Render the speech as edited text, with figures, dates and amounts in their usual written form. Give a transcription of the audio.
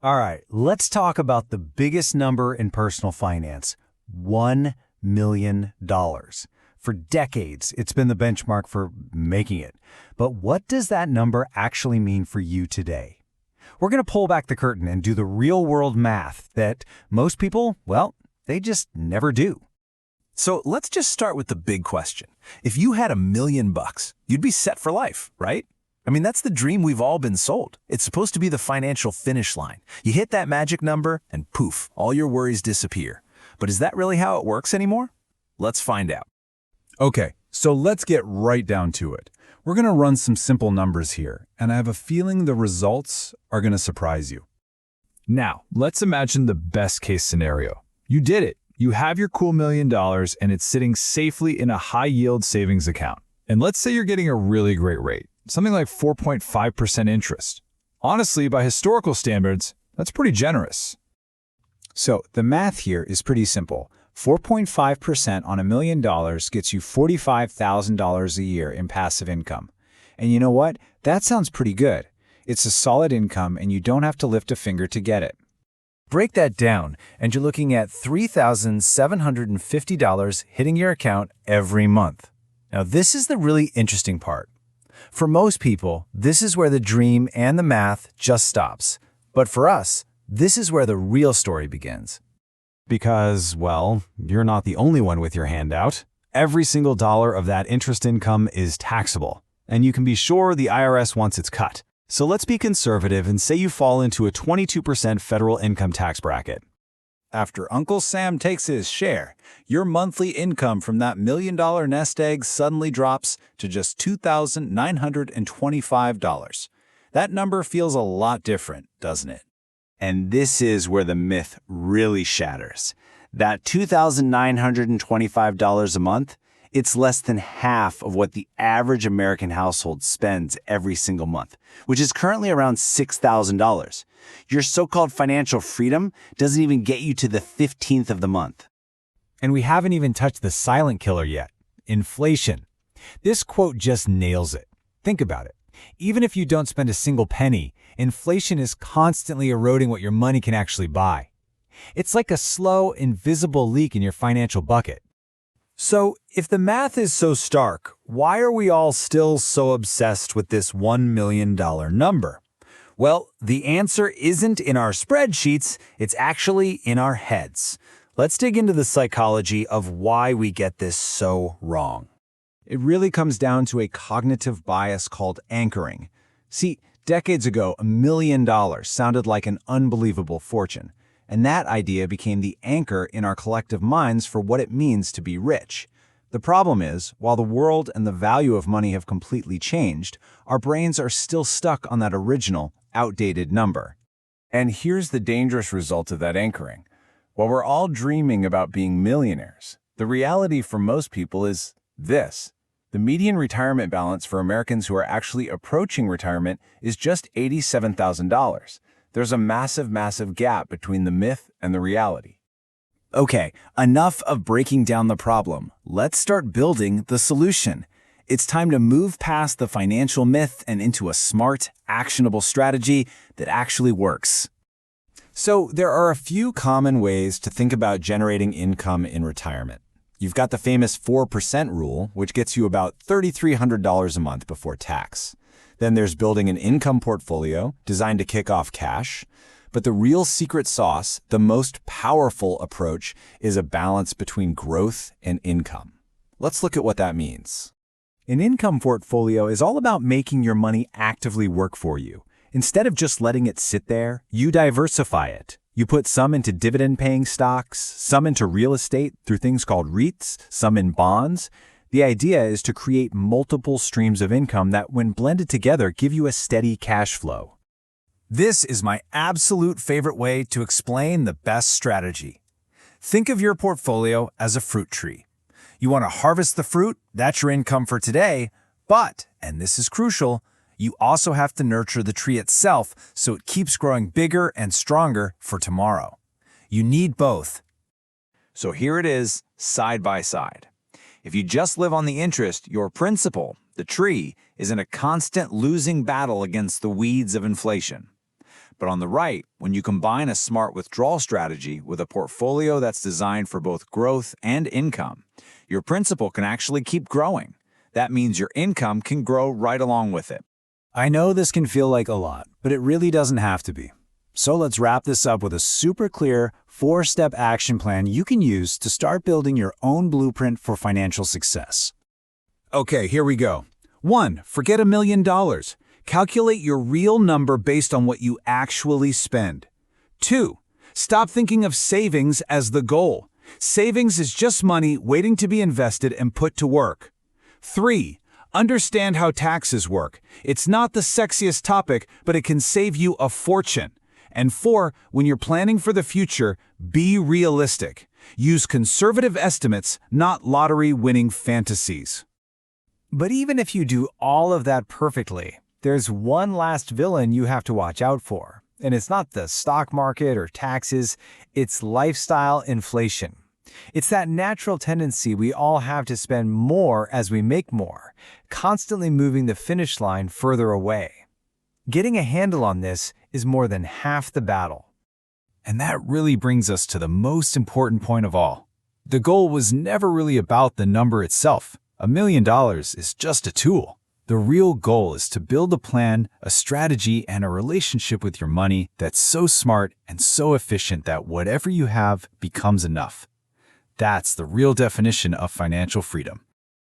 All right, let's talk about the biggest number in personal finance, $1 million. For decades, it's been the benchmark for making it. But what does that number actually mean for you today? We're going to pull back the curtain and do the real-world math that most people, well, they just never do. So let's just start with the big question. If you had $1 million, you'd be set for life, right? I mean, that's the dream we've all been sold. It's supposed to be the financial finish line. You hit that magic number and poof, all your worries disappear. But is that really how it works anymore? Let's find out. Okay, so let's get right down to it. We're going to run some simple numbers here, and I have a feeling the results are going to surprise you. Now, let's imagine the best-case scenario. You did it. You have your cool $1 million, and it's sitting safely in a high-yield savings account. And let's say you're getting a really great rate, something like 4.5% interest. Honestly, by historical standards, that's pretty generous. So the math here is pretty simple. 4.5% on $1 million gets you $45,000 a year in passive income. And you know what? That sounds pretty good. It's a solid income and you don't have to lift a finger to get it. Break that down, and you're looking at $3,750 hitting your account every month. Now, this is the really interesting part. For most people, this is where the dream and the math just stops. But for us, this is where the real story begins. Because, well, you're not the only one with your hand out. Every single dollar of that interest income is taxable, and you can be sure the IRS wants its cut. So let's be conservative and say you fall into a 22% federal income tax bracket. After Uncle Sam takes his share, your monthly income from that $1 million nest egg suddenly drops to just $2,925. That number feels a lot different, doesn't it? And this is where the myth really shatters. That $2,925 a month, it's less than half of what the average American household spends every single month, which is currently around $6,000. Your so-called financial freedom doesn't even get you to the 15th of the month. And we haven't even touched the silent killer yet, inflation. This quote just nails it. Think about it. Even if you don't spend a single penny, inflation is constantly eroding what your money can actually buy. It's like a slow, invisible leak in your financial bucket. So, if the math is so stark, why are we all still so obsessed with this $1 million number? Well, the answer isn't in our spreadsheets, it's actually in our heads. Let's dig into the psychology of why we get this so wrong. It really comes down to a cognitive bias called anchoring. See, decades ago, $1 million sounded like an unbelievable fortune, and that idea became the anchor in our collective minds for what it means to be rich. The problem is, while the world and the value of money have completely changed, our brains are still stuck on that original, outdated number. And here's the dangerous result of that anchoring. While we're all dreaming about being millionaires, the reality for most people is this. The median retirement balance for Americans who are actually approaching retirement is just $87,000. There's a massive gap between the myth and the reality. Okay, enough of breaking down the problem. Let's start building the solution. It's time to move past the financial myth and into a smart, actionable strategy that actually works. So there are a few common ways to think about generating income in retirement. You've got the famous 4% rule, which gets you about $3,300 a month before tax. Then there's building an income portfolio designed to kick off cash. But the real secret sauce, the most powerful approach, is a balance between growth and income. Let's look at what that means. An income portfolio is all about making your money actively work for you. Instead of just letting it sit there, you diversify it. You put some into dividend-paying stocks, some into real estate through things called REITs, some in bonds. The idea is to create multiple streams of income that, when blended together, give you a steady cash flow. This is my absolute favorite way to explain the best strategy. Think of your portfolio as a fruit tree. You want to harvest the fruit, that's your income for today, but, and this is crucial, you also have to nurture the tree itself so it keeps growing bigger and stronger for tomorrow. You need both. So here it is, side by side. If you just live on the interest, your principal, the tree, is in a constant losing battle against the weeds of inflation. But on the right, when you combine a smart withdrawal strategy with a portfolio that's designed for both growth and income, your principal can actually keep growing. That means your income can grow right along with it. I know this can feel like a lot, but it really doesn't have to be. So let's wrap this up with a super clear 4-step action plan you can use to start building your own blueprint for financial success. Okay, here we go. 1. Forget $1 million. Calculate your real number based on what you actually spend. 2. Stop thinking of savings as the goal. Savings is just money waiting to be invested and put to work. 3. Understand how taxes work. It's not the sexiest topic, but it can save you a fortune. And 4, when you're planning for the future, be realistic. Use conservative estimates, not lottery-winning fantasies. But even if you do all of that perfectly, there's one last villain you have to watch out for. And it's not the stock market or taxes, it's lifestyle inflation. It's that natural tendency we all have to spend more as we make more, constantly moving the finish line further away. Getting a handle on this is more than half the battle. And that really brings us to the most important point of all. The goal was never really about the number itself. $1 million is just a tool. The real goal is to build a plan, a strategy, and a relationship with your money that's so smart and so efficient that whatever you have becomes enough. That's the real definition of financial freedom.